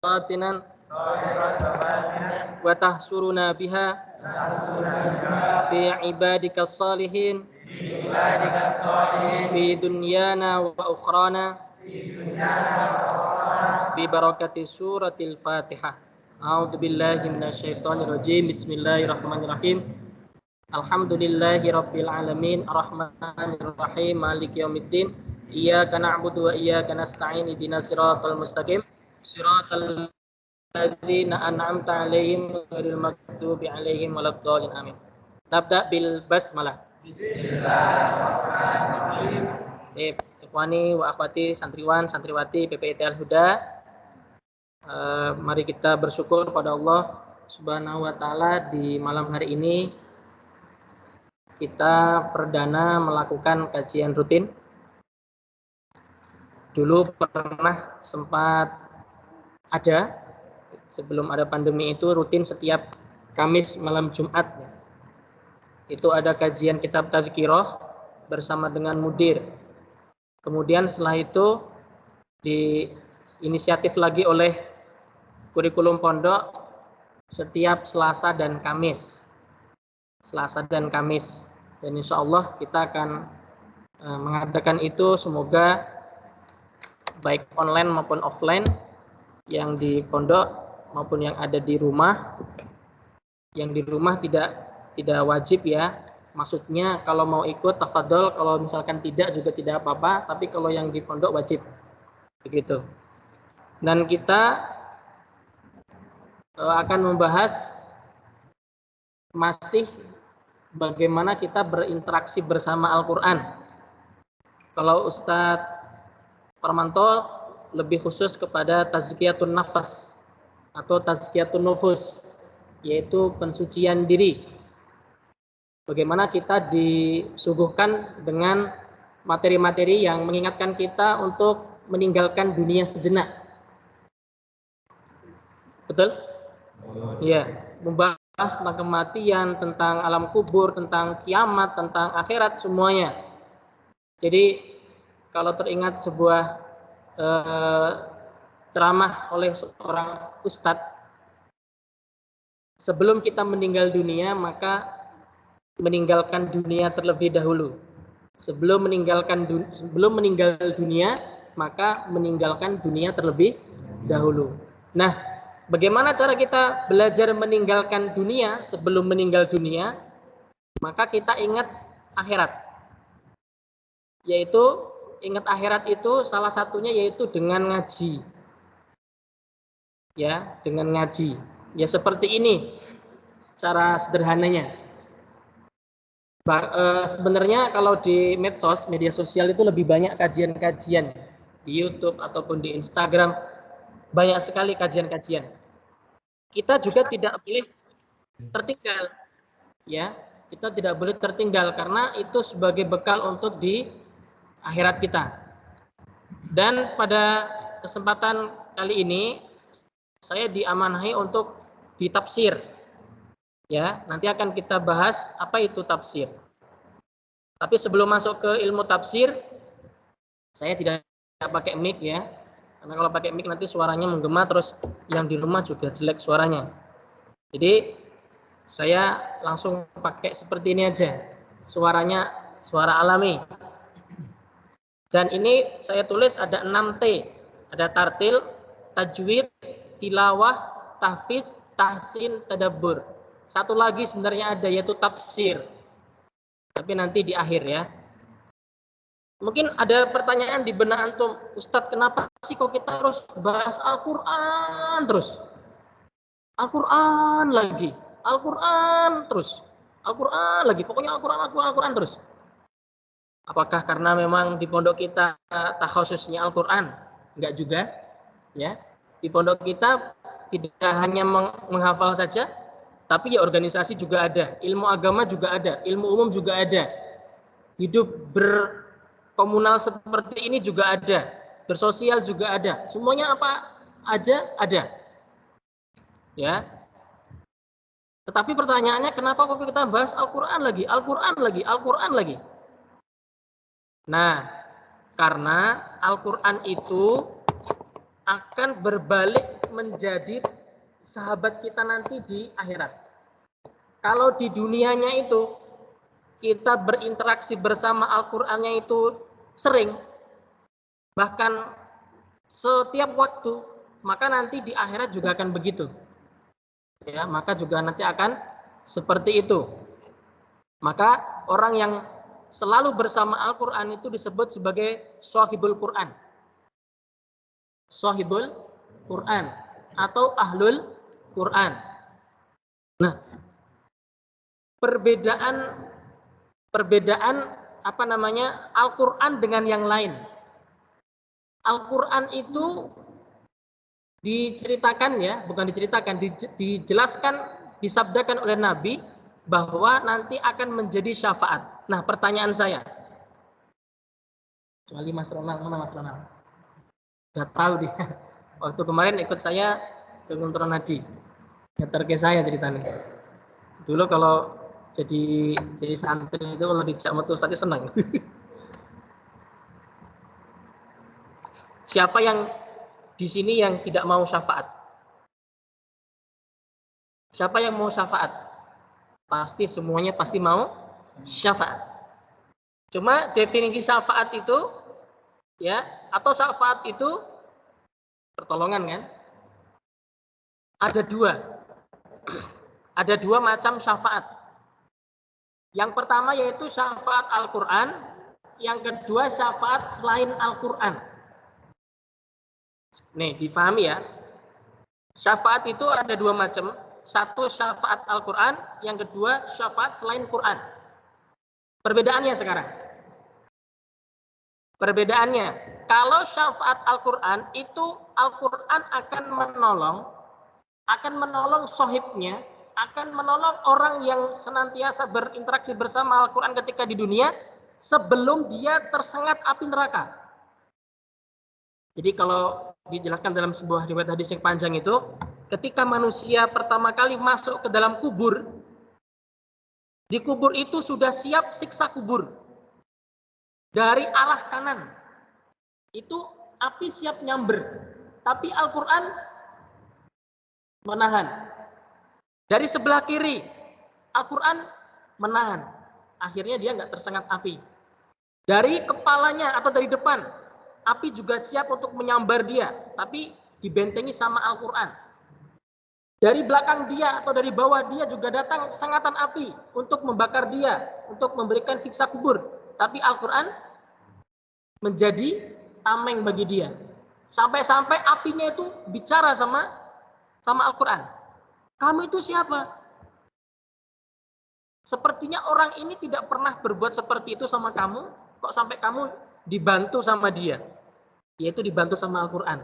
batinan wa tahsuruna biha fi ibadika salihin fi dunyana wa ukhrana bi barakati suratil Fatihah. A'udzu billahi minasyaitonir rajim. Bismillahirrahmanirrahim. Alhamdulillahi rabbil alamin arrahmanir rahim maliki yaumiddin. Iyyaka na'budu wa iyyaka nasta'in ihdinas siratal mustaqim siratal ladzina an'amta 'alaihim ghairil maghdubi 'alaihim waladdallin amin. Nabda bil basmalah. Bismillahirrahmanirrahim. Ikhwani wa akhwati santriwan santriwati PPIT Al Huda, mari kita bersyukur pada Allah Subhanahu wa taala di malam hari ini kita perdana melakukan kajian rutin. Dulu pernah sempat ada, sebelum ada pandemi itu rutin setiap Kamis malam Jumat. Itu ada kajian kitab tazkirah bersama dengan mudir. Kemudian setelah itu diinisiatif lagi oleh kurikulum pondok setiap Selasa dan Kamis. Selasa dan Kamis. Dan insya Allah kita akan mengadakan itu, semoga baik online maupun offline, yang di pondok maupun yang ada di rumah. Yang di rumah tidak wajib ya. Maksudnya kalau mau ikut tafadhol, kalau misalkan tidak juga tidak apa-apa, tapi kalau yang di pondok wajib. Begitu. Dan kita akan membahas masih bagaimana kita berinteraksi bersama Al-Qur'an. Kalau Ustadz Parmanto lebih khusus kepada tazkiyatun nafas atau tazkiyatun nufus, yaitu pensucian diri. Bagaimana kita disuguhkan dengan materi-materi yang mengingatkan kita untuk meninggalkan dunia sejenak. Betul? Iya, membahas tentang kematian, tentang alam kubur, tentang kiamat, tentang akhirat, semuanya. Jadi kalau teringat sebuah ceramah oleh seorang ustadz, sebelum kita meninggal dunia maka meninggalkan dunia terlebih dahulu. Sebelum meninggal dunia maka meninggalkan dunia terlebih dahulu. Nah, bagaimana cara kita belajar meninggalkan dunia sebelum meninggal dunia? Maka kita ingat akhirat. Yaitu ingat akhirat itu salah satunya yaitu dengan ngaji. Ya, dengan ngaji. Ya seperti ini secara sederhananya. Sebenarnya kalau di medsos, media sosial itu lebih banyak kajian-kajian di YouTube ataupun di Instagram, banyak sekali kajian-kajian. Kita juga tidak boleh tertinggal, ya. Kita tidak boleh tertinggal karena itu sebagai bekal untuk di akhirat kita. Dan pada kesempatan kali ini saya diamanahi untuk ditafsir. Ya, nanti akan kita bahas apa itu tafsir. Tapi sebelum masuk ke ilmu tafsir, saya tidak pakai mic ya. Karena kalau pakai mic nanti suaranya menggema, terus yang di rumah juga jelek suaranya. Jadi saya langsung pakai seperti ini aja. Suaranya suara alami. Dan ini saya tulis ada 6 T. Ada tartil, tajwid, tilawah, tahfiz, tahsin, tadabbur. Satu lagi sebenarnya ada, yaitu tafsir. Tapi nanti di akhir ya. Mungkin ada pertanyaan di benak antum, Ustadz, kenapa sih kok kita harus bahas Al-Quran terus? Al-Quran lagi, Al-Quran terus, Al-Quran lagi, pokoknya Al-Quran terus. Apakah karena memang di pondok kita takhususnya Al-Quran? Enggak juga, ya. Di pondok kita tidak hanya menghafal saja, tapi ya organisasi juga ada, ilmu agama juga ada, ilmu umum juga ada. Hidup berkomunal seperti ini juga ada, bersosial juga ada. Semuanya apa aja ada. Ya. Tetapi pertanyaannya, kenapa kok kita bahas Al-Quran lagi, Al-Quran lagi, Al-Quran lagi? Nah, karena Al-Quran itu akan berbalik menjadi sahabat kita nanti di akhirat. Kalau di dunianya itu kita berinteraksi bersama Al-Qur'annya itu sering, bahkan setiap waktu, maka nanti di akhirat juga akan begitu. Ya, maka juga nanti akan seperti itu. Maka orang yang selalu bersama Al-Qur'an itu disebut sebagai shahibul Qur'an. Shahibul Qur'an atau ahlul Qur'an. Nah, perbedaan apa namanya Al-Qur'an dengan yang lain. Al-Qur'an itu diceritakan ya, bukan diceritakan, dijelaskan, disabdakan oleh Nabi bahwa nanti akan menjadi syafaat. Nah, pertanyaan saya, kecuali Mas Ronald, mana Mas Ronald? Udah tahu dia. Waktu kemarin ikut saya ke Guntur Nadi, nyeter ke saya ceritanya. Dulu kalau jadi santri itu kalau dijak metu tadi senang. Siapa yang di sini yang tidak mau syafaat? Siapa yang mau syafaat? Pasti semuanya pasti mau syafaat. Cuma definisi syafaat itu ya, atau syafaat itu pertolongan kan? Ada dua macam syafaat. Yang pertama yaitu syafaat Al-Qur'an, yang kedua syafaat selain Al-Qur'an. Nih, dipahami ya. Syafaat itu ada dua macam. Satu syafaat Al-Qur'an, yang kedua syafaat selain Qur'an. Perbedaannya sekarang. Perbedaannya, kalau syafaat Al-Qur'an itu Al-Qur'an akan menolong sohibnya, akan menolong orang yang senantiasa berinteraksi bersama Al-Qur'an ketika di dunia sebelum dia tersengat api neraka. Jadi kalau dijelaskan dalam sebuah riwayat hadis yang panjang itu, ketika manusia pertama kali masuk ke dalam kubur, di kubur itu sudah siap siksa kubur. Dari arah kanan, itu api siap nyamber, tapi Al-Qur'an menahan. Dari sebelah kiri, Al-Qur'an menahan. Akhirnya dia nggak tersengat api. Dari kepalanya atau dari depan, api juga siap untuk menyambar dia, tapi dibentengi sama Al-Qur'an. Dari belakang dia atau dari bawah dia juga datang sengatan api untuk membakar dia, untuk memberikan siksa kubur. Tapi Al-Qur'an menjadi tameng bagi dia. Sampai-sampai apinya itu bicara sama Al-Qur'an. Kamu itu siapa? Sepertinya orang ini tidak pernah berbuat seperti itu sama kamu, kok sampai kamu dibantu sama dia, yaitu dibantu sama Al-Qur'an.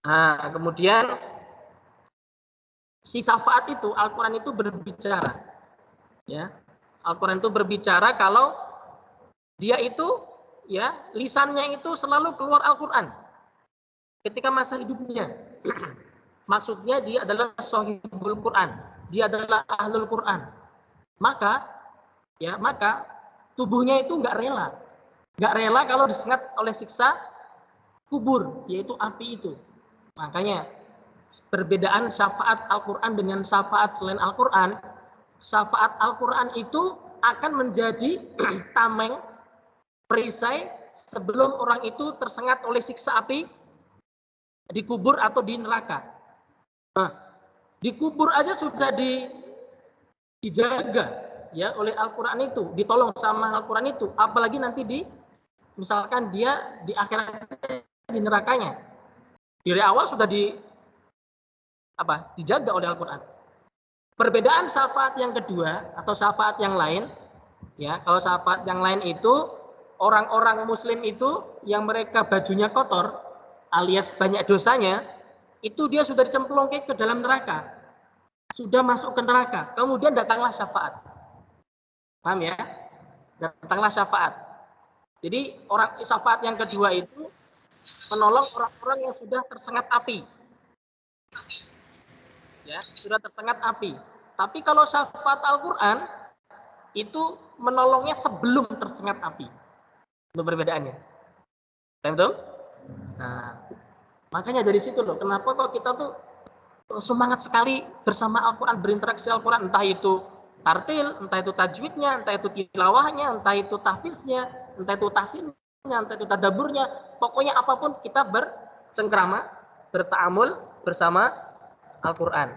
Nah, kemudian si syafaat itu, Al-Qur'an itu berbicara. Ya. Al-Qur'an itu berbicara kalau dia itu ya, lisannya itu selalu keluar Al-Qur'an ketika masa hidupnya. Maksudnya dia adalah shahibul Qur'an, dia adalah ahlul Qur'an. Maka tubuhnya itu nggak rela kalau disengat oleh siksa kubur, yaitu api itu. Makanya perbedaan syafaat Al-Qur'an dengan syafaat selain Al-Qur'an, syafaat Al-Qur'an itu akan menjadi tameng, perisai sebelum orang itu tersengat oleh siksa api di kubur atau di neraka. Nah, di kubur aja sudah dijaga ya oleh Al-Qur'an itu, ditolong sama Al-Qur'an itu, apalagi nanti misalkan dia di akhirat di nerakanya. Dari awal sudah dijaga oleh Al-Qur'an. Perbedaan syafaat yang kedua atau syafaat yang lain ya, kalau syafaat yang lain itu orang-orang muslim itu yang mereka bajunya kotor alias banyak dosanya, itu dia sudah dicemplungkan ke dalam neraka, sudah masuk ke neraka, kemudian datanglah syafaat. Paham ya? Datanglah syafaat. Jadi orang syafaat yang kedua itu menolong orang-orang yang sudah tersengat api. Ya, sudah tersengat api. Tapi kalau syafaat Al-Qur'an itu menolongnya sebelum tersengat api. Itu perbedaannya. Betul? Nah, Makanya dari situ loh, kenapa kok kita tuh semangat sekali bersama Al-Quran, berinteraksi Al-Quran, entah itu tartil, entah itu tajwidnya, entah itu tilawahnya, entah itu tahfiznya, entah itu tahsinnya, entah itu tadaburnya, pokoknya apapun kita bercengkrama, berta'amul bersama Al-Quran.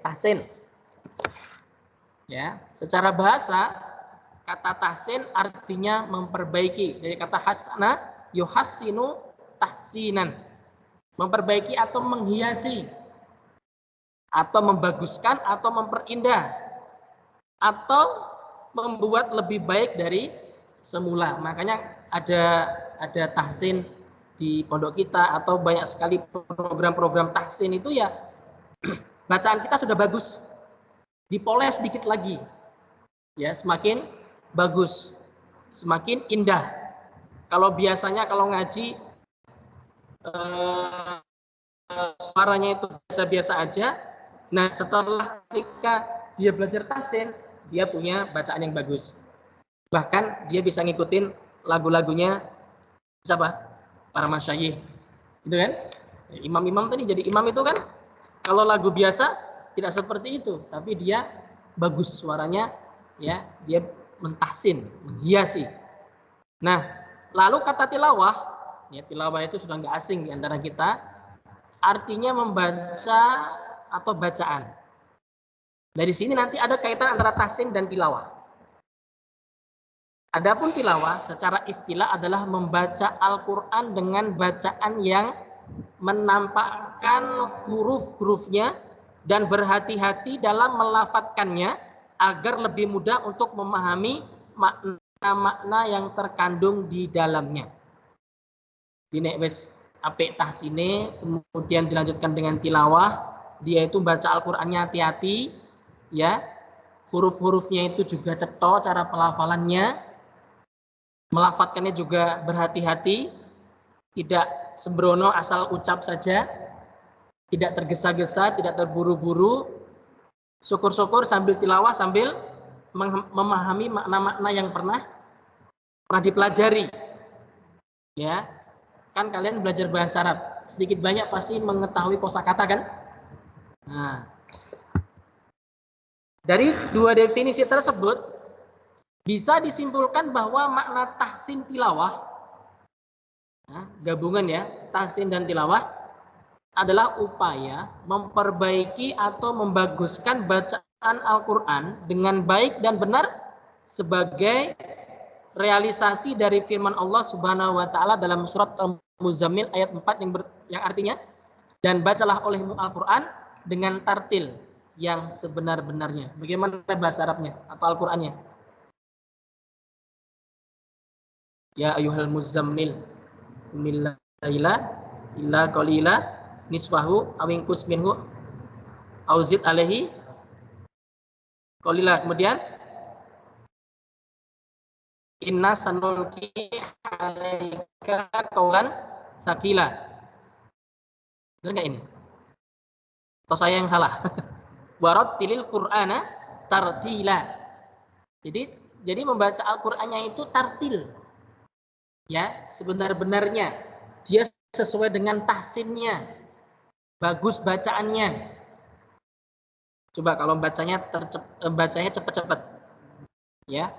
Tahsin. Ya, secara bahasa kata tahsin artinya memperbaiki. Dari kata hasana, yuhassinu tahsinan. Memperbaiki atau menghiasi, atau membaguskan, atau memperindah, atau membuat lebih baik dari semula. Makanya ada tahsin di pondok kita, atau banyak sekali program-program tahsin itu ya bacaan kita sudah bagus, dipoles sedikit lagi, ya semakin bagus, semakin indah. Kalau biasanya kalau ngaji suaranya itu biasa-biasa aja. Nah, setelah ketika dia belajar tahsin, dia punya bacaan yang bagus. Bahkan dia bisa ngikutin lagu-lagunya siapa? Para masyayikh. Gitu kan? Imam-imam tadi jadi imam itu kan kalau lagu biasa tidak seperti itu, tapi dia bagus suaranya, ya, dia mentahsin, menghiasi. Nah, lalu kata tilawah, ya tilawah itu sudah nggak asing di antara kita, artinya membaca atau bacaan. Dari sini nanti ada kaitan antara tahsin dan tilawah. Adapun tilawah secara istilah adalah membaca Al-Quran dengan bacaan yang menampakkan huruf-hurufnya dan berhati-hati dalam melafadzkannya agar lebih mudah untuk memahami makna-makna yang terkandung di dalamnya. Dine wis apik tahsine, kemudian dilanjutkan dengan tilawah, dia itu baca Al-Qur'annya hati-hati, ya. Huruf-hurufnya itu juga cetha cara pelafalannya, melafadzkannya juga berhati-hati, tidak sembrono asal ucap saja, tidak tergesa-gesa, tidak terburu-buru. Syukur-syukur sambil tilawah sambil memahami makna-makna yang pernah dipelajari. Ya. Kan kalian belajar bahasa Arab, sedikit banyak pasti mengetahui kosakata kan? Nah, dari dua definisi tersebut bisa disimpulkan bahwa makna tahsin tilawah, nah, gabungan ya, tahsin dan tilawah adalah upaya memperbaiki atau membaguskan bacaan Al-Quran dengan baik dan benar sebagai realisasi dari firman Allah Subhanahu wa taala dalam surat Al-Muzammil ayat 4 yang artinya, dan bacalah olehmu Al-Quran dengan tartil yang sebenar-benarnya. Bagaimana bahasa Arabnya atau Al-Qurannya? Ya ayyuhal muzammil qumil laila illa qalila niswahu awingkus minhu auzid alaihi qalila. Kemudian inna sanulki alaika qaulan tsaqila. Benar enggak ini? Atau saya yang salah? Warattilil Qur'ana tartila. Jadi membaca Al-Qur'annya itu tartil. Ya, sebenar-benarnya. Dia sesuai dengan tahsinnya. Bagus bacaannya. Coba kalau bacanya cepat-cepat. Ya.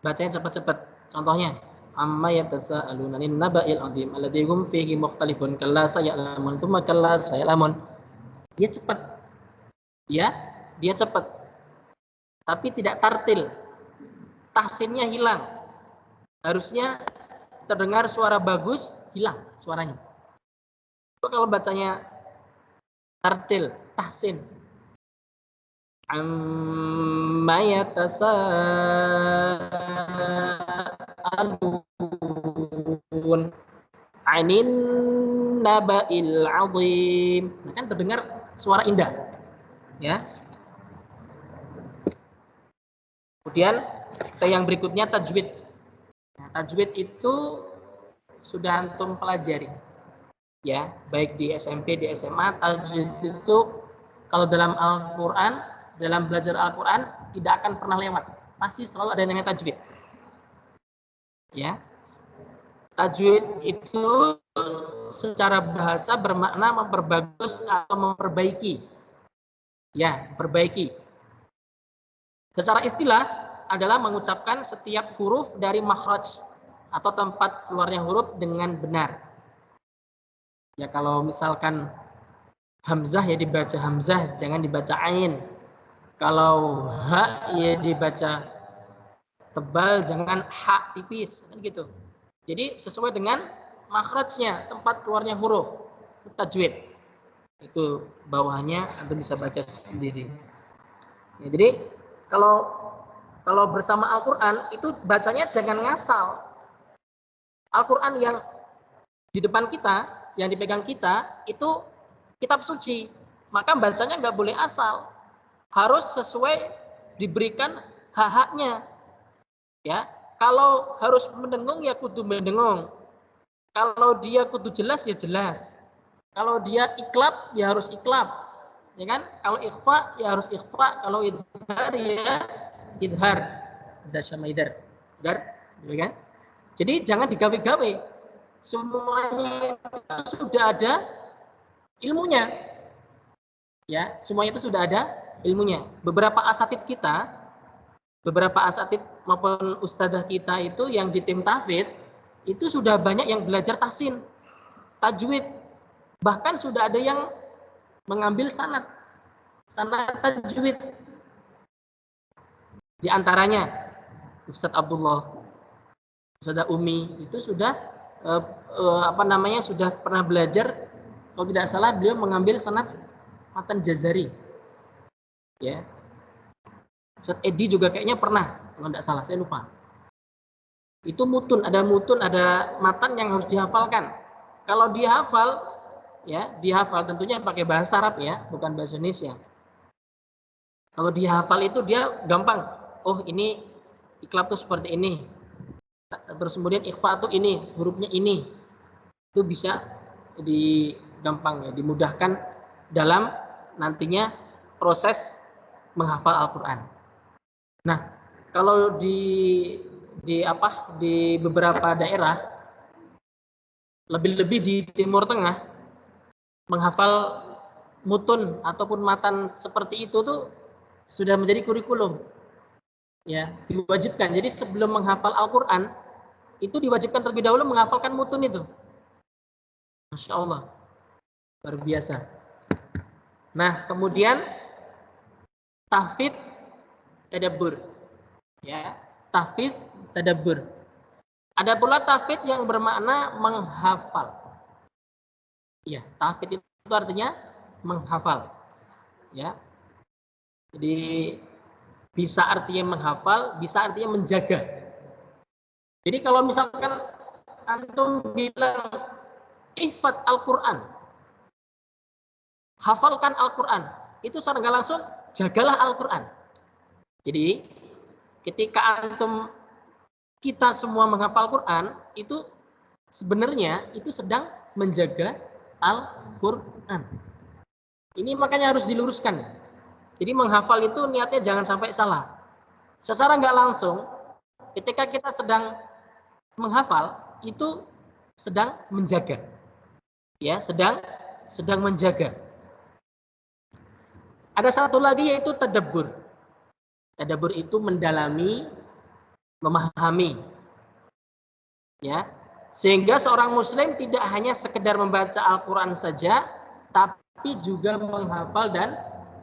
Bacanya cepat-cepat. Contohnya, amma yatasaaluna lin naba'il 'adzim alladzi hum fihi mukhtalifun kalla sayalamun tsumma kalla sayalamun. Dia cepat. Ya, dia cepat. Tapi tidak tartil. Tahsinnya hilang. Harusnya terdengar suara bagus, hilang suaranya. Kalau bacanya tartil, tahsin. Amma yatasaalun 'anin naba'il 'adzim. Nah, kan terdengar suara indah. Ya. Kemudian yang berikutnya tajwid. Nah, tajwid itu sudah antum pelajari. Ya, baik di SMP, di SMA, tajwid itu kalau dalam Al-Qur'an, dalam belajar Al-Qur'an tidak akan pernah lewat. Pasti selalu ada yang namanya tajwid. Ya. Tajwid itu secara bahasa bermakna memperbagus atau memperbaiki. Ya, perbaiki. Secara istilah adalah mengucapkan setiap huruf dari makhraj atau tempat keluarnya huruf dengan benar. Ya, kalau misalkan hamzah ya dibaca hamzah, jangan dibaca ain. Kalau ha ya dibaca tebal, jangan ha tipis, kan gitu. Jadi sesuai dengan makhrajnya, tempat keluarnya huruf, tajwid. Itu bawahnya Anda bisa baca sendiri. Ya, jadi kalau bersama Al-Qur'an itu bacanya jangan ngasal. Al-Qur'an yang di depan kita, yang dipegang kita itu kitab suci. Maka bacanya nggak boleh asal. Harus sesuai diberikan hak-haknya. Ya, kalau harus mendengung ya kudu mendengung. Kalau dia kudu jelas ya jelas. Kalau dia iklab ya harus iklab. Ya kan? Kalau ikhfa ya harus ikhfa, kalau idhar ya idhar. Ada sama idhar. Idhar, ya kan? Jadi jangan digawe-gawe. Semuanya itu sudah ada ilmunya. Ya, semuanya itu sudah ada ilmunya. Beberapa asatid maupun ustadzah kita itu yang di tim tahfidz itu sudah banyak yang belajar tahsin, tajwid. Bahkan sudah ada yang mengambil sanad tajwid. Di antaranya Ustadz Abdullah, Ustadzah Umi itu sudah sudah pernah belajar, kalau tidak salah beliau mengambil sanad matan Jazari. Ya. Ustadz Edi juga kayaknya pernah, kalau tidak salah, saya lupa. Itu mutun, ada matan yang harus dihafalkan. Kalau dihafal, ya dihafal tentunya pakai bahasa Arab ya, bukan bahasa Indonesia. Kalau dihafal itu dia gampang. Oh ini iklab tuh seperti ini. Terus kemudian ikhfa tuh ini, hurufnya ini. Itu bisa gampang ya, dimudahkan dalam nantinya proses menghafal Al-Quran. Nah, kalau di beberapa daerah, lebih-lebih di Timur Tengah, menghafal mutun ataupun matan seperti itu tuh sudah menjadi kurikulum. Ya, diwajibkan. Jadi sebelum menghafal Al-Quran, itu diwajibkan terlebih dahulu menghafalkan mutun itu. Masya Allah, luar biasa. Nah, kemudian tahfidz tadabbur. Ya, tahfiz tadabbur. Ada pula tahfidz yang bermakna menghafal. Ya, tahfidz itu artinya menghafal. Ya. Jadi bisa artinya menghafal, bisa artinya menjaga. Jadi kalau misalkan antum bilang ihfadz Al-Qur'an, hafalkan Al-Qur'an, itu secara nggak langsung jagalah Al-Qur'an. Jadi ketika kita semua menghafal Quran, itu sebenarnya itu sedang menjaga Al-Quran. Ini makanya harus diluruskan. Jadi menghafal itu niatnya jangan sampai salah. Secara nggak langsung, ketika kita sedang menghafal, itu sedang menjaga. Ya, sedang menjaga. Ada satu lagi yaitu tadabbur. Tadabbur itu mendalami, memahami. Ya. Sehingga seorang muslim tidak hanya sekedar membaca Al-Quran saja, tapi juga menghafal dan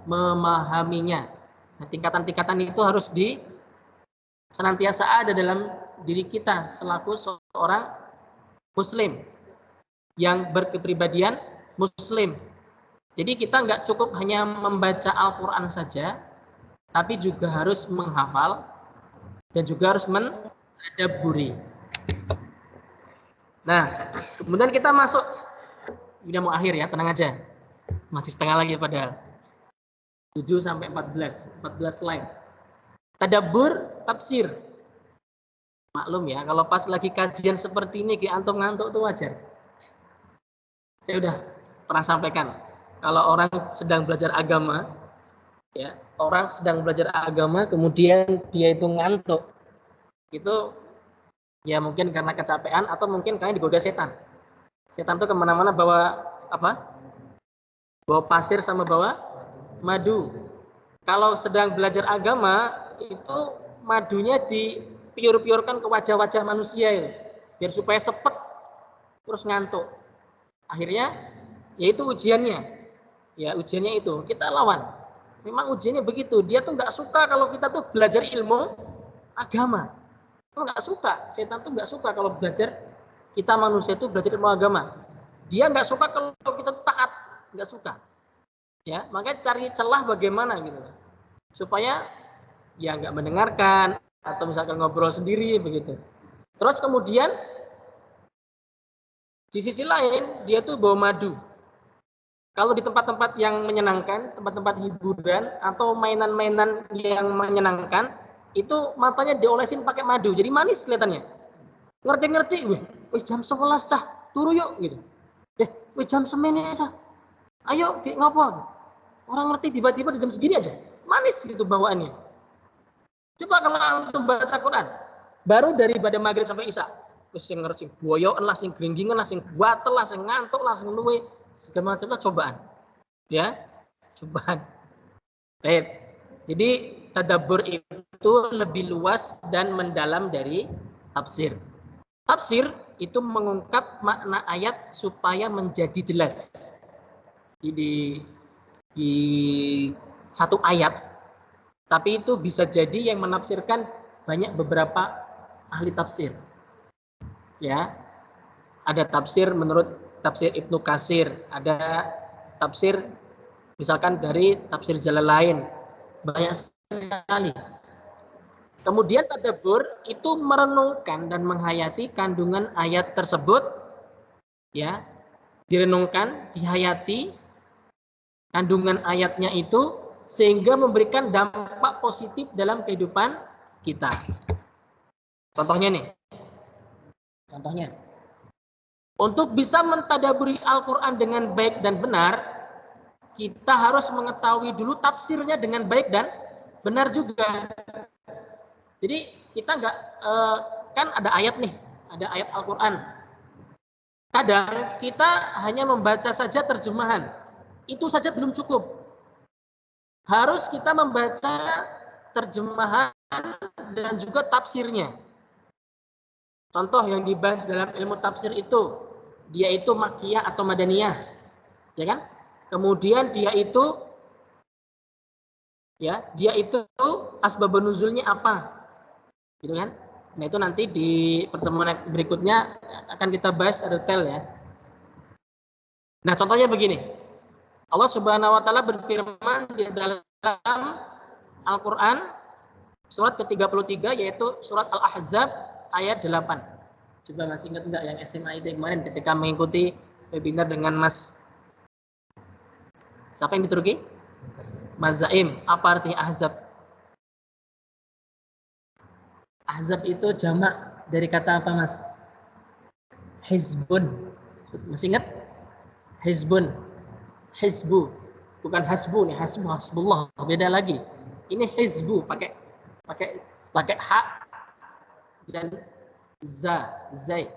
memahaminya. Nah, tingkatan-tingkatan itu harus senantiasa ada dalam diri kita selaku seorang muslim yang berkepribadian muslim. Jadi kita nggak cukup hanya membaca Al-Quran saja, tapi juga harus menghafal dan juga harus mentadabburi. Nah, kemudian kita masuk, udah mau akhir ya, tenang aja. Masih setengah lagi padahal. 7 sampai 14 slide. Tadabbur, tafsir. Maklum ya, kalau pas lagi kajian seperti ini, antum ngantuk tuh wajar. Saya udah pernah sampaikan, kalau orang sedang belajar agama, ya, kemudian dia itu ngantuk, itu ya mungkin karena kecapean atau mungkin karena digoda setan. Setan tuh kemana-mana bawa apa? Bawa pasir sama bawa madu. Kalau sedang belajar agama, itu madunya dipiur-piurkan ke wajah-wajah manusia itu, biar supaya sepet terus ngantuk. Akhirnya, yaitu ujiannya. Ya, ujiannya itu kita lawan. Memang ujiannya begitu. Dia tuh nggak suka kalau kita tuh belajar ilmu agama. Dia nggak suka. Setan tuh nggak suka kalau belajar, kita manusia itu belajar ilmu agama. Dia nggak suka kalau kita taat, nggak suka. Ya, makanya cari celah bagaimana gitu, supaya ya nggak mendengarkan atau misalkan ngobrol sendiri begitu. Terus kemudian di sisi lain dia tuh bawa madu. Kalau di tempat-tempat yang menyenangkan, tempat-tempat hiburan atau mainan-mainan yang menyenangkan, itu matanya diolesin pakai madu, jadi manis kelihatannya. Ngerti-ngerti, wih jam 11 cah, turu yuk gitu. Wih jam semene cah, ayo kayak ngapa? Orang ngerti tiba-tiba di jam segini aja, manis gitu bawaannya. Coba kalau antum baca Quran, baru dari ibadah maghrib sampai isya, terus sing ngerti boyoan lah, sing gringgingan lah, sing gatel lah, sing ngantuk lah, sing luwe, segala macam lah cobaan. Ya, cobaan. Baik. Jadi tadabbur itu lebih luas dan mendalam dari tafsir. Tafsir itu mengungkap makna ayat supaya menjadi jelas. Di satu ayat, tapi itu bisa jadi yang menafsirkan banyak beberapa ahli tafsir. Ya, ada tafsir menurut tafsir Ibnu Katsir, ada tafsir misalkan dari tafsir Jalalain, banyak sekali. Kemudian tadabbur itu merenungkan dan menghayati kandungan ayat tersebut, ya, direnungkan, dihayati kandungan ayatnya itu sehingga memberikan dampak positif dalam kehidupan kita. Contohnya nih, untuk bisa mentadaburi Al-Quran dengan baik dan benar, kita harus mengetahui dulu tafsirnya dengan baik dan benar juga. Jadi kita nggak, kan ada ayat nih, ada ayat Al-Quran. Kadang kita hanya membaca saja terjemahan, itu saja belum cukup. Harus kita membaca terjemahan dan juga tafsirnya. Contoh yang dibahas dalam ilmu tafsir itu, dia itu makkiyah atau madaniyah, ya kan? Kemudian dia itu asbabun nuzulnya apa, gitu kan? Nah itu nanti di pertemuan berikutnya akan kita bahas detail ya. Nah contohnya begini, Allah Subhanahu Wa Taala berfirman di dalam Al-Quran surat ke-33 yaitu surat Al-Ahzab ayat 8. Coba masih ingat enggak yang SMA itu kemarin ketika mengikuti webinar dengan Mas, siapa yang di Turki? Mas Zaim. Apa arti Ahzab? Ahzab itu jamak dari kata apa Mas? Hizbun. Masih ingat? Hizbun. Hizbu. Bukan hasbu nih, hasbullah. Beda lagi. Ini hizbu pakai ha dan zai.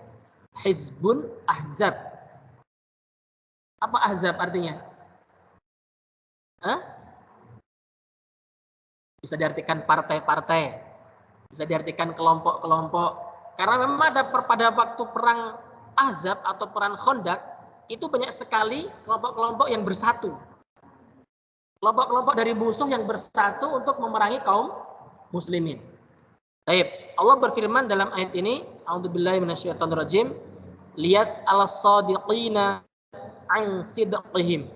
Hizbun ahzab. Apa ahzab artinya? Bisa diartikan partai-partai, bisa diartikan kelompok-kelompok. Karena memang ada pada waktu perang Ahzab atau perang Khandaq itu banyak sekali kelompok-kelompok yang bersatu. Kelompok-kelompok dari musuh yang bersatu untuk memerangi kaum muslimin. Baik, Allah berfirman dalam ayat ini, A'udzubillahi minasyaitonirrajim, liyas al-shadiqina an sidqihim.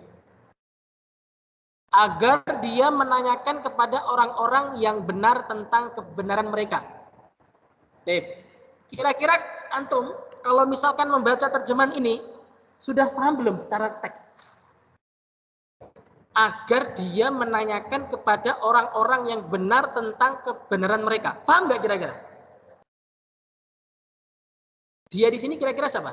Agar dia menanyakan kepada orang-orang yang benar tentang kebenaran mereka. Baik. Kira-kira antum kalau misalkan membaca terjemahan ini sudah paham belum secara teks? Agar dia menanyakan kepada orang-orang yang benar tentang kebenaran mereka. Paham nggak kira-kira? Dia di sini kira-kira siapa?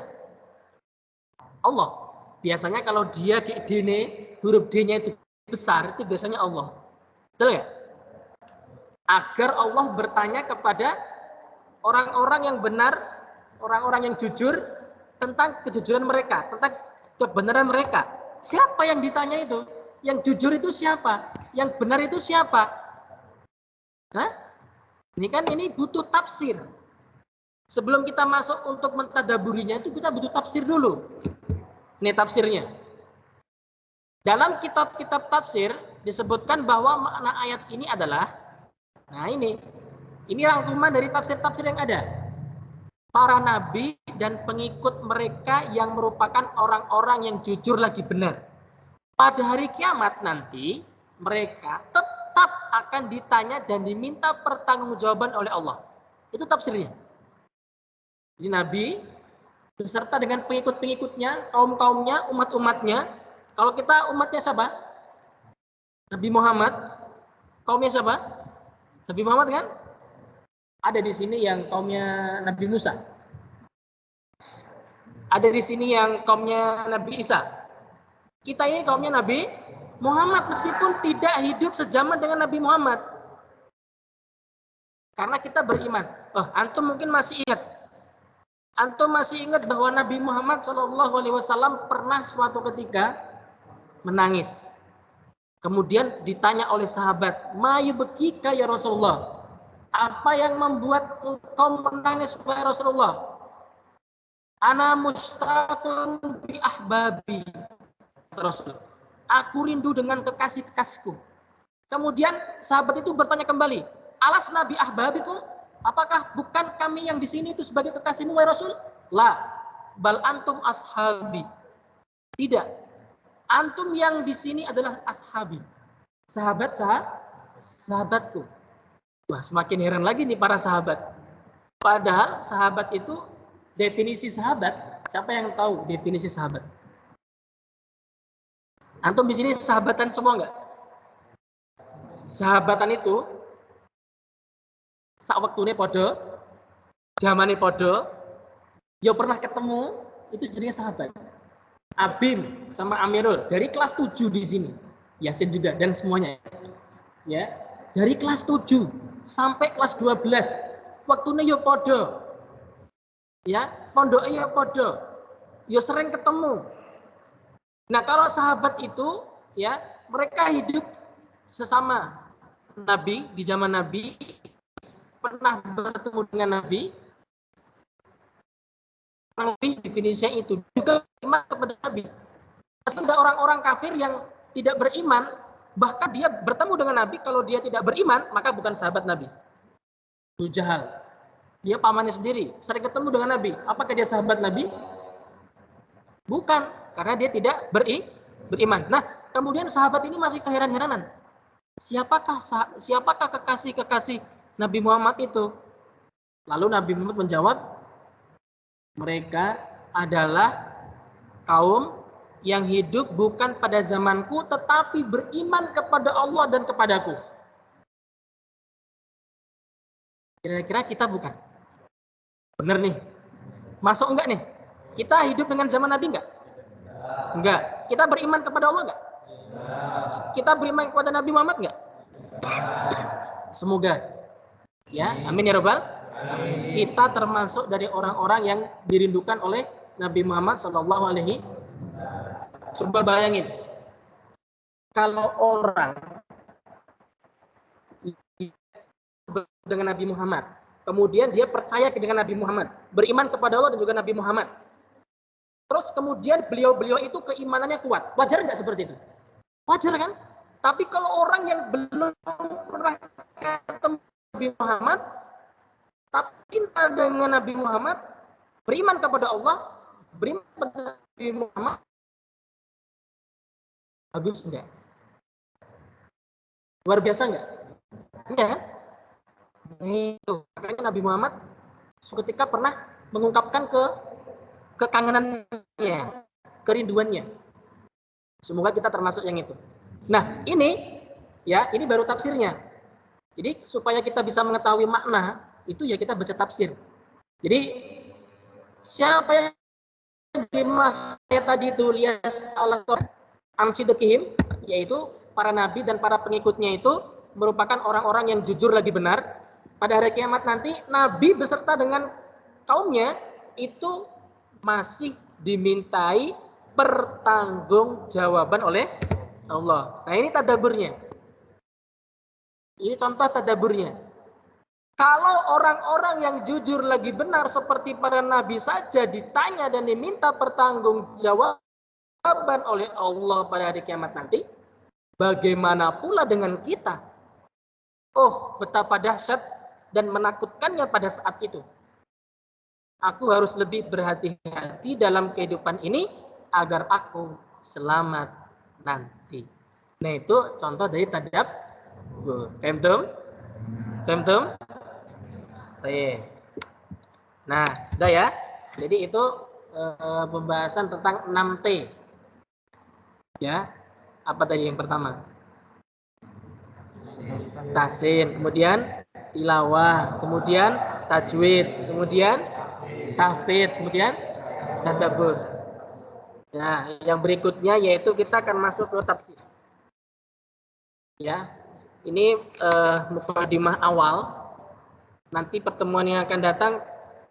Allah. Biasanya kalau dia di D-nya, huruf D-nya itu besar, itu biasanya Allah. Betul ya? Agar Allah bertanya kepada orang-orang yang benar, orang-orang yang jujur tentang kejujuran mereka, tentang kebenaran mereka. Siapa yang ditanya itu? Yang jujur itu siapa? Yang benar itu siapa? Hah? Ini butuh tafsir. Sebelum kita masuk untuk mentadaburinya itu kita butuh tafsir dulu. Ini tafsirnya. Dalam kitab-kitab tafsir disebutkan bahwa makna ayat ini adalah, nah ini rangkuman dari tafsir-tafsir yang ada. Para nabi dan pengikut mereka yang merupakan orang-orang yang jujur lagi benar. Pada hari kiamat nanti, mereka tetap akan ditanya dan diminta pertanggungjawaban oleh Allah. Itu tafsirnya. Jadi Nabi beserta dengan pengikut-pengikutnya, kaum-kaumnya, umat-umatnya. Kalau kita umatnya siapa? Nabi Muhammad. Kaumnya siapa? Nabi Muhammad kan? Ada di sini yang kaumnya Nabi Musa. Ada di sini yang kaumnya Nabi Isa. Kita ini kaumnya Nabi Muhammad meskipun tidak hidup sejaman dengan Nabi Muhammad. Karena kita beriman. Antum mungkin masih ingat. Antum masih ingat bahwa Nabi Muhammad SAW pernah suatu ketika menangis. Kemudian ditanya oleh sahabat, "Ma yubkika ya Rasulullah?" Apa yang membuat engkau menangis wahai Rasulullah? Ana mustaqun bi ahbabi. Rasul, aku rindu dengan kekasih-kekasihku. Kemudian sahabat itu bertanya kembali, alas nabi ahbabikum? Apakah bukan kami yang di sini itu sebagai kekasihmu wahai Rasul? La, bal antum ashabi. Tidak. Antum yang di sini adalah ashabi. Sahabatku. Wah, semakin heran lagi nih para sahabat. Padahal sahabat itu definisi sahabat, siapa yang tahu definisi sahabat? Antum di sini sahabatan semua enggak? Sahabatan itu sak waktune podo, zamane podo, yo pernah ketemu, itu jadinya sahabat. Abim sama Amirul dari kelas 7 di sini. Yasin juga dan semuanya. Ya. Dari kelas 7 sampai kelas 12. Waktune yo podo. Ya, pondoke yo podo. Yo sering ketemu. Nah, kalau sahabat itu ya, mereka hidup sesama Nabi di zaman Nabi, pernah bertemu dengan Nabi. Nabi definisinya itu juga iman kepada Nabi. Meski ada orang-orang kafir yang tidak beriman, bahkan dia bertemu dengan Nabi, kalau dia tidak beriman, maka bukan sahabat Nabi. Abu Jahal. Dia pamannya sendiri, sering ketemu dengan Nabi. Apakah dia sahabat Nabi? Bukan, karena dia tidak beriman. Nah, kemudian sahabat ini masih keheran-heranan. Siapakah kekasih-kekasih Nabi Muhammad itu? Lalu Nabi Muhammad menjawab, mereka adalah kaum yang hidup bukan pada zamanku, tetapi beriman kepada Allah dan kepadaku. Kira-kira kita bukan? Benar nih. Masuk enggak nih? Kita hidup dengan zaman Nabi enggak? Enggak. Kita beriman kepada Allah enggak? Kita beriman kepada Nabi Muhammad enggak? Semoga. Ya, amin ya rabbal. Kita termasuk dari orang-orang yang dirindukan oleh Nabi Muhammad SAW. Coba bayangin, kalau orang dengan Nabi Muhammad, kemudian dia percaya dengan Nabi Muhammad, beriman kepada Allah dan juga Nabi Muhammad, terus kemudian beliau-beliau itu keimanannya kuat, wajar nggak seperti itu? Wajar kan? Tapi kalau orang yang belum pernah ketemu Nabi Muhammad, tapi cinta dengan Nabi Muhammad, beriman kepada Allah, beriman kepada Nabi Muhammad, bagus enggak? Luar biasa enggak? Enggak. Itu makanya Nabi Muhammad ketika pernah mengungkapkan kekangenannya, kerinduannya. Semoga kita termasuk yang itu. Nah, ini baru tafsirnya. Jadi supaya kita bisa mengetahui makna itu ya kita baca tafsir. Jadi siapa yang dimaksud tadi itu lias Allah amsidukihim, yaitu para nabi dan para pengikutnya itu merupakan orang-orang yang jujur lagi benar. Pada hari kiamat nanti nabi beserta dengan kaumnya itu masih dimintai pertanggungjawaban oleh Allah. Nah, ini tadaburnya. Ini contoh tadaburnya. Kalau orang-orang yang jujur lagi benar seperti para nabi saja ditanya dan diminta pertanggungjawaban oleh Allah pada hari kiamat nanti, bagaimana pula dengan kita? Oh, betapa dahsyat dan menakutkannya pada saat itu. Aku harus lebih berhati-hati dalam kehidupan ini agar aku selamat nanti. Nah, itu contoh dari tadab. Paham? Nah, sudah ya. Jadi itu pembahasan tentang 6T. Ya. Apa tadi yang pertama? Tahsin, kemudian tilawah, kemudian tajwid, kemudian tahfidz, kemudian tadabbur. Nah, yang berikutnya yaitu kita akan masuk ke tafsir. Ya. Ini mukadimah awal. Nanti pertemuan yang akan datang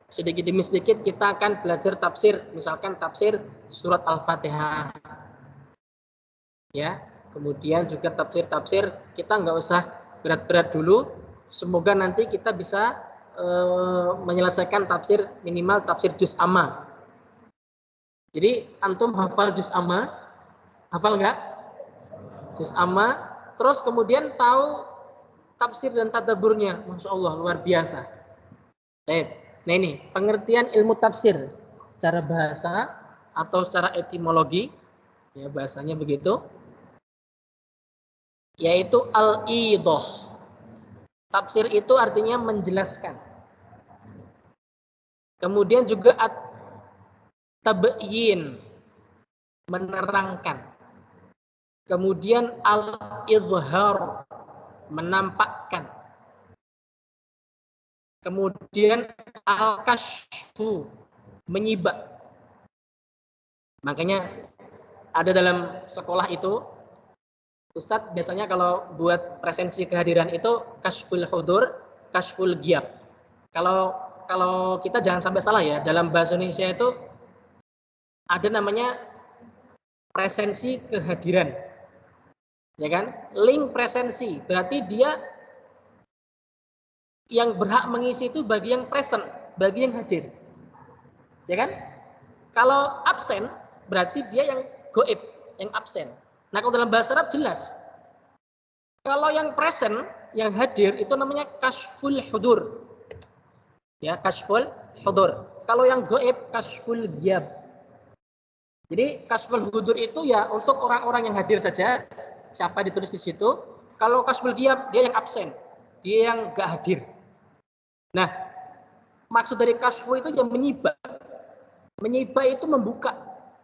sedikit demi sedikit kita akan belajar tafsir, misalkan tafsir surat Al-Fatihah. Ya, kemudian juga tafsir-tafsir kita nggak usah berat-berat dulu. Semoga nanti kita bisa menyelesaikan tafsir minimal tafsir juz amma. Jadi antum hafal juz amma? Hafal nggak? Juz amma, terus kemudian tahu tafsir dan tadabburnya. Masya Allah, luar biasa. Nah ini, pengertian ilmu tafsir secara bahasa atau secara etimologi, ya bahasanya begitu, yaitu al-idah. Tafsir itu artinya menjelaskan. Kemudian juga at-tabyin, menerangkan. Kemudian al-izhar, menampakkan. Kemudian al-kashfu, menyibak. Makanya ada dalam sekolah itu, Ustadz biasanya kalau buat presensi kehadiran itu kashful hudur, kashful ghiab. Kalau kita jangan sampai salah ya, dalam bahasa Indonesia itu ada namanya presensi kehadiran. Ya kan? Link presensi, berarti dia yang berhak mengisi itu bagi yang present, bagi yang hadir. Ya kan? Kalau absen, berarti dia yang goib, yang absen. Nah, kalau dalam bahasa Arab jelas. Kalau yang present, yang hadir, itu namanya kashful hudur. Ya, kashful hudur. Kalau yang goib, kashful ghiab. Jadi, kashful hudur itu ya untuk orang-orang yang hadir saja. Siapa ditulis di situ. Kalau kashful ghiab, dia yang absen. Dia yang gak hadir. Nah, maksud dari kashfu itu yang menyibak. Menyibak itu membuka.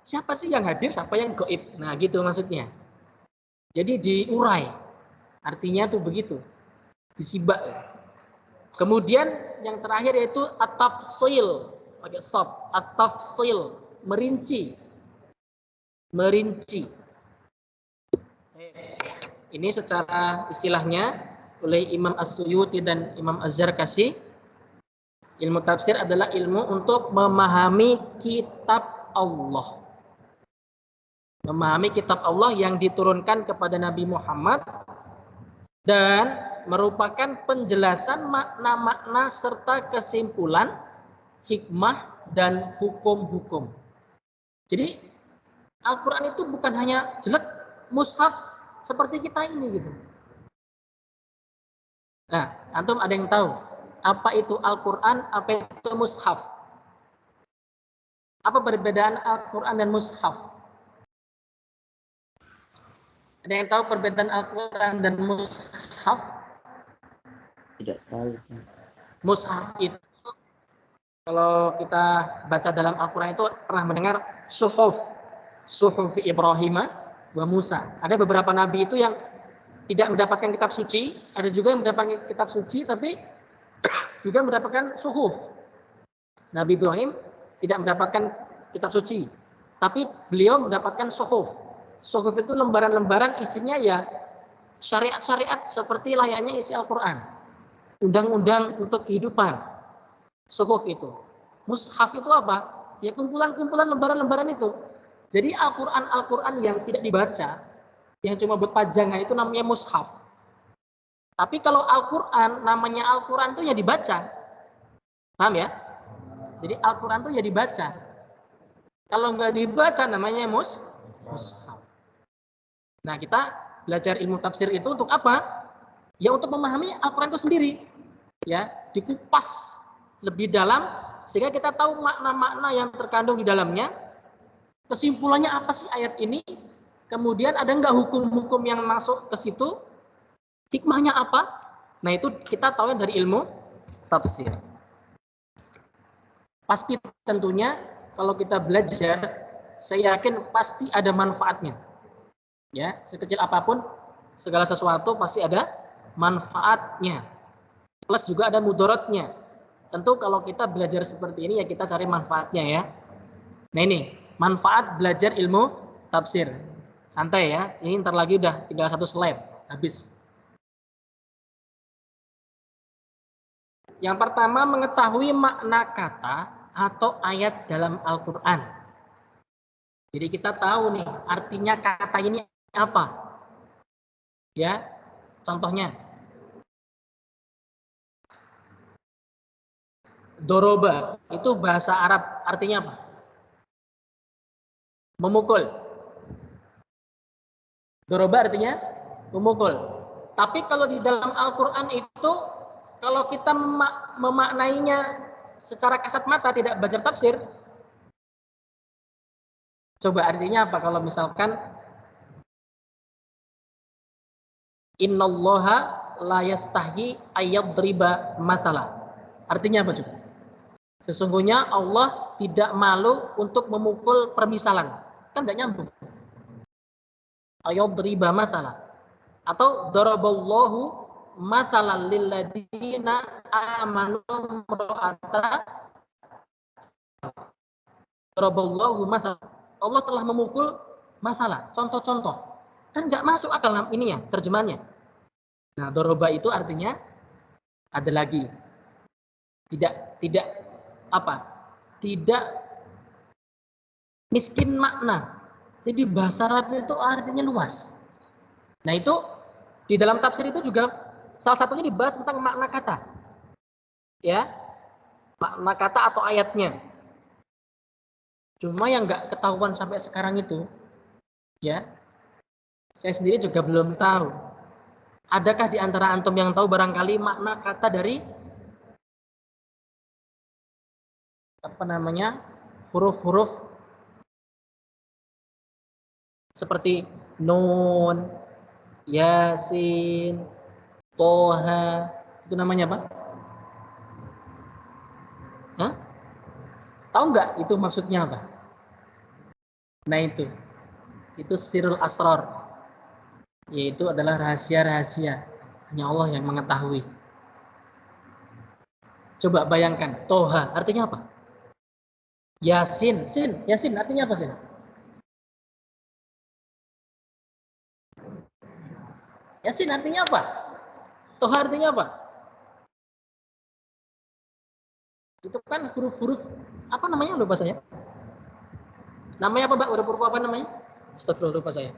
Siapa sih yang hadir, siapa yang goib. Nah, gitu maksudnya. Jadi diurai. Artinya tuh begitu. Disibak. Kemudian yang terakhir yaitu at-tafsil. Pakai soft. At-tafsil. Merinci. Merinci. Ini secara istilahnya oleh Imam As-Suyuti dan Imam Az-Zarkashi. Ilmu tafsir adalah ilmu untuk memahami kitab Allah. Memahami kitab Allah yang diturunkan kepada Nabi Muhammad dan merupakan penjelasan makna-makna serta kesimpulan, hikmah dan hukum-hukum. Jadi Al-Quran itu bukan hanya jelek mushaf seperti kita ini gitu. Nah, antum ada yang tahu apa itu Al-Quran, apa itu mushaf? Apa perbedaan Al-Quran dan mushaf? Ada yang tahu perbedaan Al-Quran dan mushaf? Tidak tahu. Mushaf itu, kalau kita baca dalam Al-Quran itu pernah mendengar suhuf Ibrahim wa Musa. Ada beberapa nabi itu yang tidak mendapatkan kitab suci, ada juga yang mendapatkan kitab suci tapi juga mendapatkan suhuf. Nabi Ibrahim tidak mendapatkan kitab suci, tapi beliau mendapatkan suhuf. Suhuf itu lembaran-lembaran isinya ya syariat-syariat seperti layaknya isi Al-Quran. Undang-undang untuk kehidupan. Suhuf itu. Mushaf itu apa? Ya kumpulan-kumpulan lembaran-lembaran itu. Jadi Al-Quran yang tidak dibaca, yang cuma buat pajangan itu namanya mushaf. Tapi kalau Al-Quran, namanya Al-Quran itu ya dibaca. Paham ya? Jadi Al-Quran itu ya dibaca. Kalau nggak dibaca namanya mushaf. Nah, kita belajar ilmu tafsir itu untuk apa? Ya untuk memahami Al-Quran itu sendiri. Ya, dikupas lebih dalam sehingga kita tahu makna-makna yang terkandung di dalamnya. Kesimpulannya apa sih ayat ini? Kemudian ada nggak hukum-hukum yang masuk ke situ? Hikmahnya apa? Nah, itu kita tahu dari ilmu tafsir. Pasti tentunya kalau kita belajar, saya yakin pasti ada manfaatnya. Ya, sekecil apapun segala sesuatu pasti ada manfaatnya. Plus juga ada mudaratnya. Tentu kalau kita belajar seperti ini ya kita cari manfaatnya ya. Nah, ini manfaat belajar ilmu tafsir. Santai ya. Ini ntar lagi udah tinggal satu slide habis. Yang pertama, mengetahui makna kata atau ayat dalam Al-Quran. Jadi kita tahu nih artinya kata ini apa. Ya, contohnya. Doroba, itu bahasa Arab, artinya apa? Memukul. Doroba artinya memukul. Tapi kalau di dalam Al-Quran itu, kalau kita memaknainya secara kasat mata, tidak baca tafsir, coba artinya apa? Kalau misalkan innallaha la yastahi ayyadriba mathalah. Artinya apa coba? Sesungguhnya Allah tidak malu untuk memukul permisalan. Kan enggak nyambung. Ayyadriba mathalah. Atau daraballahu mathalan lil ladzina amanu ra'ata. Daraballahu mathalan. Allah telah memukul masalah, contoh-contoh. Kan enggak masuk akal ini ya, terjemahannya. Nah, doroba itu artinya ada lagi. Tidak apa? Tidak miskin makna. Jadi bahasa Arab itu artinya luas. Nah, itu di dalam tafsir itu juga salah satunya dibahas tentang makna kata. Ya. Makna kata atau ayatnya. Cuma yang enggak ketahuan sampai sekarang itu, ya, saya sendiri juga belum tahu. Adakah di antara antum yang tahu barangkali makna kata dari apa namanya huruf-huruf seperti Nun, Yasin, Toha, itu namanya apa? Hah? Tahu nggak itu maksudnya apa? Nah itu sirul asrar, yaitu adalah rahasia-rahasia hanya Allah yang mengetahui. Coba bayangkan, Toha artinya apa? Yasin, Yasin artinya apa sih? Yasin artinya apa? Toha artinya apa? Itu kan huruf-huruf apa namanya lupa saya. Namanya apa, Mbak? Huruf-huruf apa namanya? Astagfirullah, lupa saya.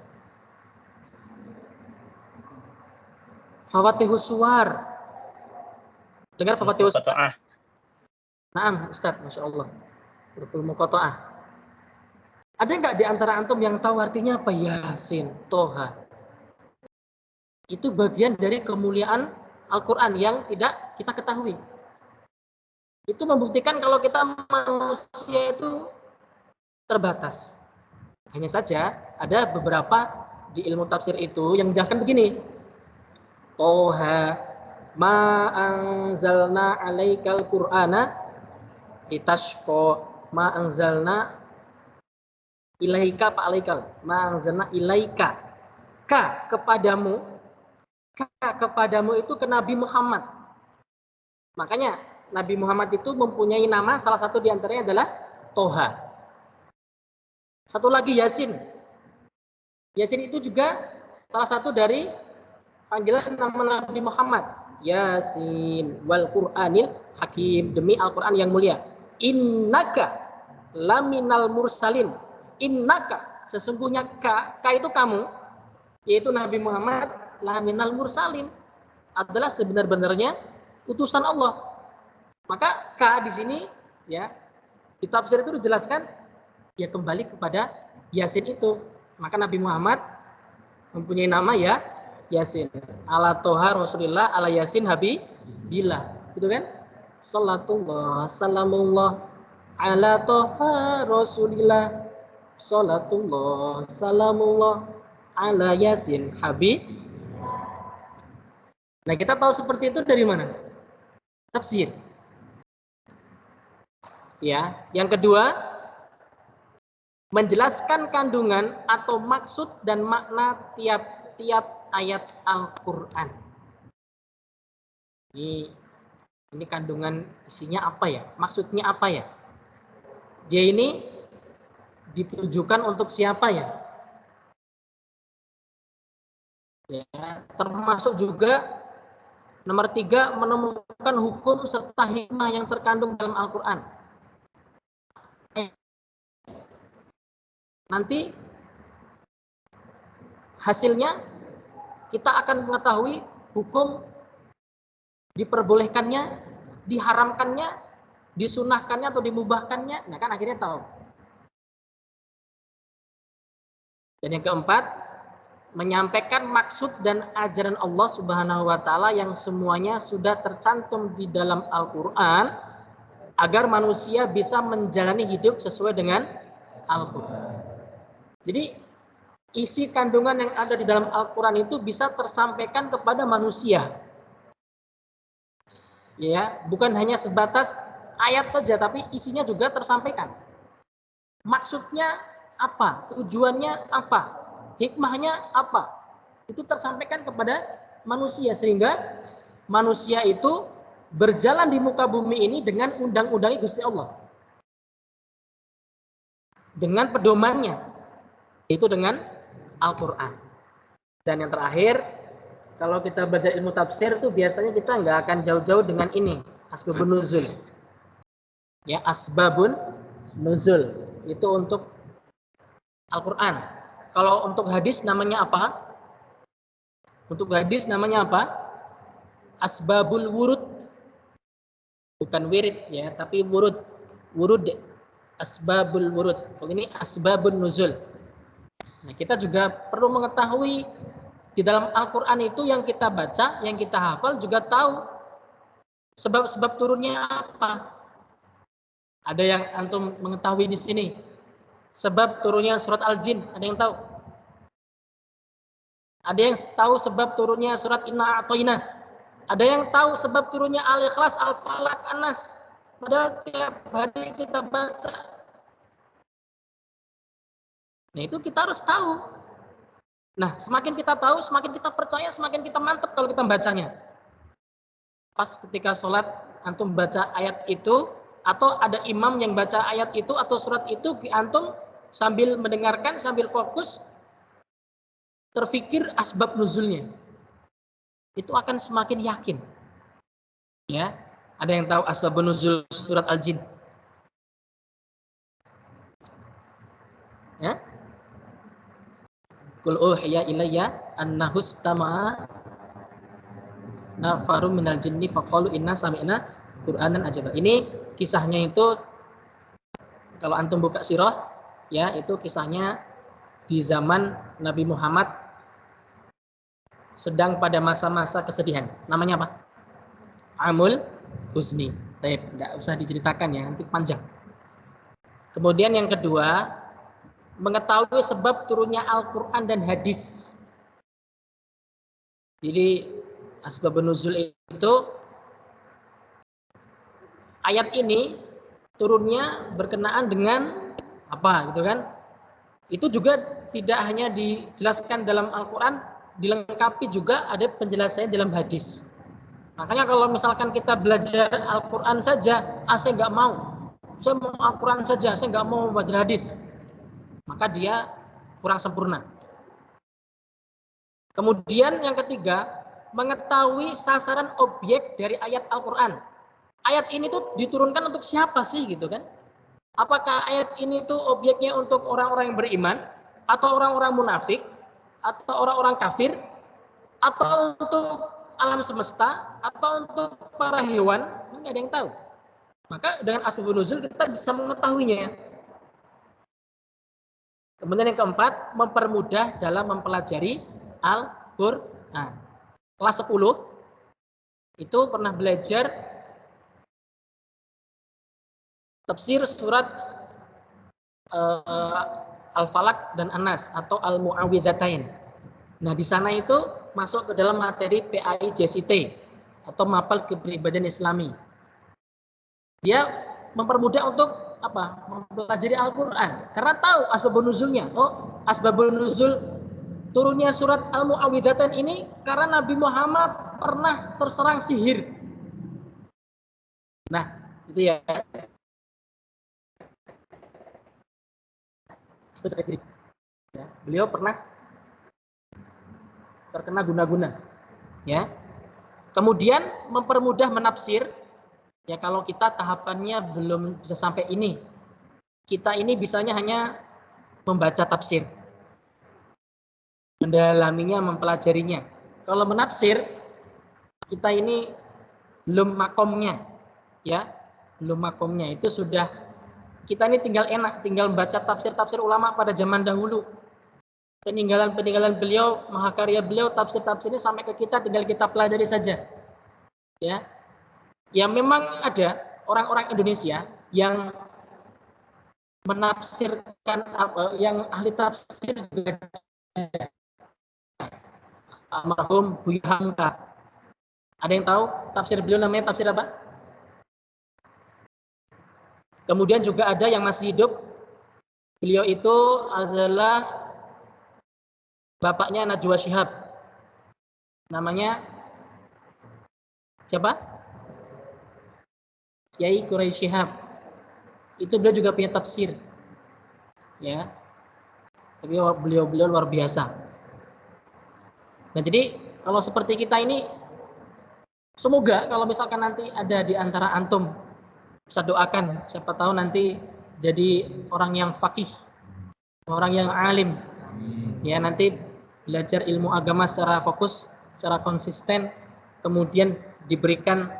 Fawatihus suwar. Dengar Fawatihus suwar? Naam, Ustaz, Masya Allah. Huruf muqatta'ah. Ada nggak di antara antum yang tahu artinya apa? Yasin, Toha. Itu bagian dari kemuliaan Al-Quran yang tidak kita ketahui. Itu membuktikan kalau kita manusia itu terbatas. Hanya saja ada beberapa di ilmu tafsir itu yang menjelaskan begini. Toha ma anzalna alaikal qur'ana litashqa ma anzalna ilaika pa alaikal ma anzalna ilaika kepadamu itu ke Nabi Muhammad. Makanya Nabi Muhammad itu mempunyai nama, salah satu diantaranya adalah Toha. Satu lagi Yasin. Yasin itu juga salah satu dari panggilan nama Nabi Muhammad. Yasin wal Qur'anil Hakim, demi Al-Quran yang mulia. Innaka laminal mursalin. Innaka, sesungguhnya ka itu kamu, yaitu Nabi Muhammad, laminal mursalin, adalah sebenar-benarnya utusan Allah. Maka ka di sini ya, di tafsir itu dijelaskan ya kembali kepada Yasin itu. Maka Nabi Muhammad mempunyai nama ya Yasin. Ala toha Rasulillah ala Yasin Habibillah. Gitu kan? Salatullah salamullah ala toha Rasulillah. Salatullah salamullah ala Yasin Habib. Nah, kita tahu seperti itu dari mana? Tafsir. Ya, yang kedua, menjelaskan kandungan atau maksud dan makna tiap-tiap ayat Al-Qur'an. Ini kandungan isinya apa ya? Maksudnya apa ya? Dia ini ditujukan untuk siapa ya? Ya, termasuk juga nomor 3, menemukan hukum serta hikmah yang terkandung dalam Al-Quran. Nanti hasilnya kita akan mengetahui hukum diperbolehkannya, diharamkannya, disunahkannya atau dimubahkannya. Nah kan akhirnya tahu. Dan yang keempat, menyampaikan maksud dan ajaran Allah Subhanahu wa taala yang semuanya sudah tercantum di dalam Al-Qur'an agar manusia bisa menjalani hidup sesuai dengan Al-Qur'an. Jadi isi kandungan yang ada di dalam Al-Qur'an itu bisa tersampaikan kepada manusia. Ya, bukan hanya sebatas ayat saja tapi isinya juga tersampaikan. Maksudnya apa? Tujuannya apa? Hikmahnya apa? Itu tersampaikan kepada manusia sehingga manusia itu berjalan di muka bumi ini dengan undang-undang Gusti Allah. Dengan pedomannya, itu dengan Al-Qur'an. Dan yang terakhir, kalau kita baca ilmu tafsir itu biasanya kita nggak akan jauh-jauh dengan ini, asbabun nuzul. Ya, asbabun nuzul itu untuk Al-Qur'an. Kalau untuk hadis namanya apa? Untuk hadis namanya apa? Asbabul wurud. Bukan wirid ya, tapi wurud. Wurud. Asbabul wurud. Kalau ini asbabun nuzul. Nah, kita juga perlu mengetahui di dalam Al-Qur'an itu yang kita baca, yang kita hafal juga tahu sebab-sebab turunnya apa. Ada yang antum mengetahui di sini. Sebab turunnya surat Al-Jin, ada yang tahu? Ada yang tahu sebab turunnya surat Inna A'toina? Ada yang tahu sebab turunnya Al-Ikhlas, Al-Falaq, An-Nas? Padahal tiap hari kita baca. Nah, itu kita harus tahu. Nah, semakin kita tahu, semakin kita percaya, semakin kita mantap kalau kita bacanya. Pas ketika sholat, antum baca ayat itu, atau ada imam yang baca ayat itu atau surat itu, antum sambil mendengarkan, sambil fokus, terfikir asbab nuzulnya. Itu akan semakin yakin. Ya, ada yang tahu asbab nuzul surat Al-Jin? Ya? Qul uhiya ilayya annahu istama'a nafarum minal jinni faqalu inna sami'na Qur'anan ajaba. Ini kisahnya itu kalau antum buka sirah ya, itu kisahnya di zaman Nabi Muhammad sedang pada masa-masa kesedihan. Namanya apa? Amul Huzni. Baik, enggak usah diceritakan ya, nanti panjang. Kemudian yang kedua, mengetahui sebab turunnya Al-Qur'an dan hadis. Jadi asbabun nuzul itu ayat ini turunnya berkenaan dengan apa gitu kan? Itu juga tidak hanya dijelaskan dalam Al-Qur'an, dilengkapi juga ada penjelasannya dalam hadis. Makanya kalau misalkan kita belajar Al-Qur'an saja, saya nggak mau. Saya mau Al-Qur'an saja, saya nggak mau belajar hadis. Maka dia kurang sempurna. Kemudian yang ketiga, mengetahui sasaran objek dari ayat Al-Qur'an. Ayat ini tuh diturunkan untuk siapa sih gitu kan? Apakah ayat ini tuh objeknya untuk orang-orang yang beriman, atau orang-orang munafik, atau orang-orang kafir, atau untuk alam semesta, atau untuk para hewan? Nggak ada yang tahu. Maka dengan asbabun nuzul kita bisa mengetahuinya. Kemudian yang keempat, mempermudah dalam mempelajari Al-Qur'an. Kelas 10 itu pernah belajar tafsir surat Al-Falaq dan An-Nas atau Al-Mu'awwidzatain. Nah, di sana itu masuk ke dalam materi PAI-JCT atau Mapel Kepribadian Islami. Dia mempermudah untuk apa? Mempelajari Al-Qur'an. Karena tahu asbabun nuzulnya. Oh, asbabun nuzul turunnya surat Al-Mu'awwidzatain ini karena Nabi Muhammad pernah terserang sihir. Nah, itu ya. Beliau pernah terkena guna-guna. Ya. Kemudian mempermudah menafsir. Ya, kalau kita tahapannya belum bisa sampai ini, kita ini bisanya hanya membaca tafsir, mendalaminya, mempelajarinya. Kalau menafsir, kita ini belum makomnya, ya, belum makomnya. Itu sudah, kita ini tinggal enak, tinggal membaca tafsir-tafsir ulama pada zaman dahulu. Peninggalan-peninggalan beliau, mahakarya beliau, tafsir-tafsirnya sampai ke kita, tinggal kita pelajari saja. Ya. Ya memang ada orang-orang Indonesia yang menafsirkan apa, yang ahli tafsir juga ada. Almarhum Buya Hamka. Ada yang tahu tafsir beliau namanya tafsir apa? Kemudian juga ada yang masih hidup. Beliau itu adalah bapaknya Najwa Shihab. Namanya siapa? Kiai Quraisy Shihab. Itu beliau juga punya tafsir. Ya. Tapi beliau luar biasa. Nah, jadi kalau seperti kita ini, semoga kalau misalkan nanti ada di antara antum, bisa doakan, siapa tahu nanti jadi orang yang faqih, orang yang alim. Ya, nanti belajar ilmu agama secara fokus, secara konsisten, kemudian diberikan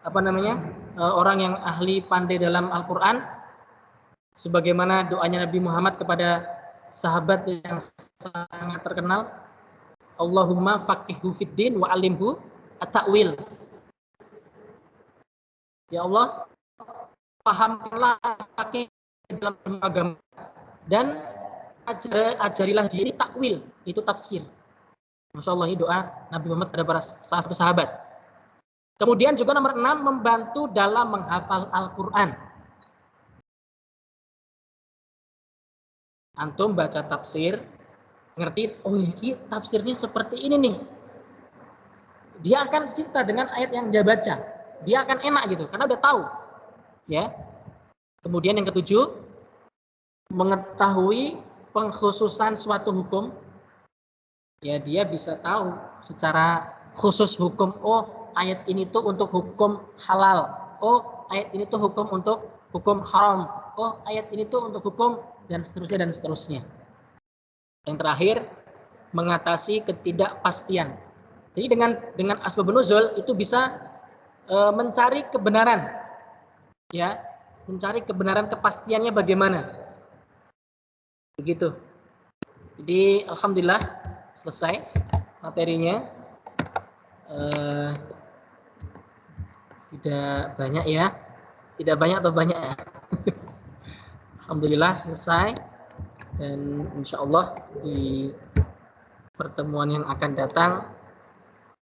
apa namanya, orang yang ahli pandai dalam Al-Quran, sebagaimana doanya Nabi Muhammad kepada sahabat yang sangat terkenal, Allahumma faqihhu fiddin wa alimhu at-ta'wil. Ya Allah, pahamkanlah faqih dalam agama dan ajarilah diri takwil, itu tafsir. Masya Allah, ini doa Nabi Muhammad pada para sahabat. Kemudian juga nomor 6, membantu dalam menghafal Al-Quran. Antum baca tafsir, ngerti, oh ini tafsirnya seperti ini nih. Dia akan cinta dengan ayat yang dia baca. Dia akan enak gitu, karena udah tahu. Ya. Kemudian yang ketujuh, mengetahui pengkhususan suatu hukum. Ya, dia bisa tahu secara khusus hukum, oh ayat ini tuh untuk hukum halal. Oh, ayat ini tuh hukum untuk hukum haram. Oh, ayat ini tuh untuk hukum dan seterusnya dan seterusnya. Yang terakhir, mengatasi ketidakpastian. Jadi dengan asbabun nuzul itu bisa mencari kebenaran. Ya, mencari kebenaran, kepastiannya bagaimana. Begitu. Jadi alhamdulillah selesai materinya. Tidak banyak ya, tidak banyak atau banyak ya. Alhamdulillah selesai, dan insya Allah di pertemuan yang akan datang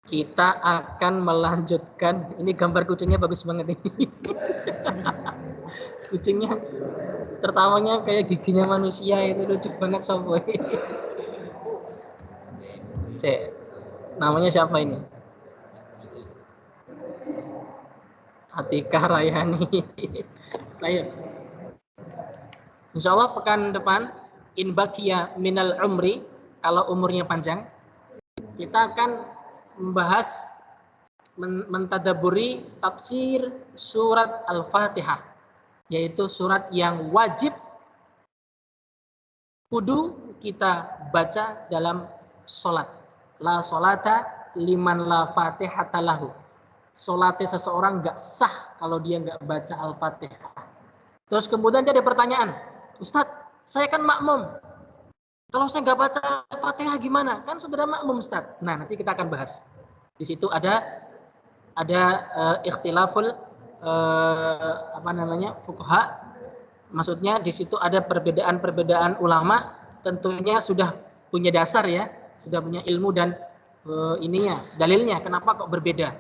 kita akan melanjutkan. Ini gambar kucingnya bagus banget ini. Kucingnya tertawanya kayak giginya manusia, itu lucu banget soboy. Namanya siapa ini? Atika Rayani. Ayo. Insya Allah pekan depan, in baqiya minal umri, kalau umurnya panjang, kita akan membahas, mentadaburi tafsir surat Al-Fatihah. yaitu surat yang wajib kudu kita baca dalam sholat. La sholata liman la fatihata lahu. Sholatnya seseorang nggak sah kalau dia nggak baca Al-Fatihah. Terus kemudian dia ada pertanyaan, Ustadz, saya kan makmum. Kalau saya nggak baca Al-Fatihah gimana? Kan sudah makmum, Ustadz. Nah, nanti kita akan bahas. Di situ ada ikhtilaful fuqaha. Maksudnya di situ ada perbedaan-perbedaan ulama, tentunya sudah punya dasar ya, sudah punya ilmu dan dalilnya kenapa kok berbeda.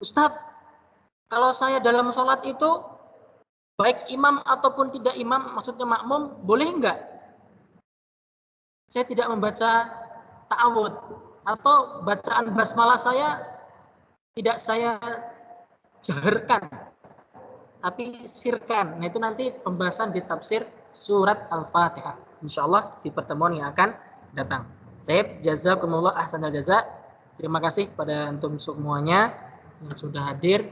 Ustadz, kalau saya dalam sholat itu baik imam ataupun tidak imam, maksudnya makmum, boleh enggak saya tidak membaca ta'awud atau bacaan basmalah saya tidak saya jaharkan tapi sirkan. Nah, itu nanti pembahasan di tafsir surat Al-Fatihah insyaallah di pertemuan yang akan datang. Baik, jazakumullah ahsanal jaza. Terima kasih pada antum semuanya yang sudah hadir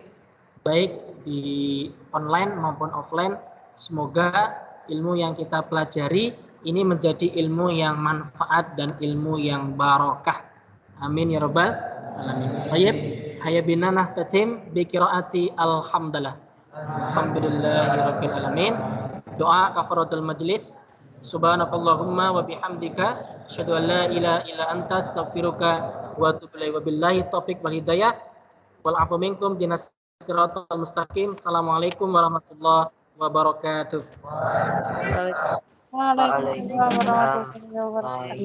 baik di online maupun offline. Semoga ilmu yang kita pelajari ini menjadi ilmu yang manfaat dan ilmu yang barokah. Amin ya rabbal alamin. Baik, hayya bina nahtatim bi qiraati alhamdulillah. Alhamdulillahirabbil alamin. Doa kafaratul majlis. Subhanakallahumma wa bihamdika asyhadu an la ilaha illa anta astaghfiruka wa atubu ilaik. Wabillahi taufik wal hidayah. Wal afu minkum dinas siratal mustaqim. Assalamualaikum warahmatullahi wabarakatuh. Waalaikumsalam warahmatullahi wabarakatuh.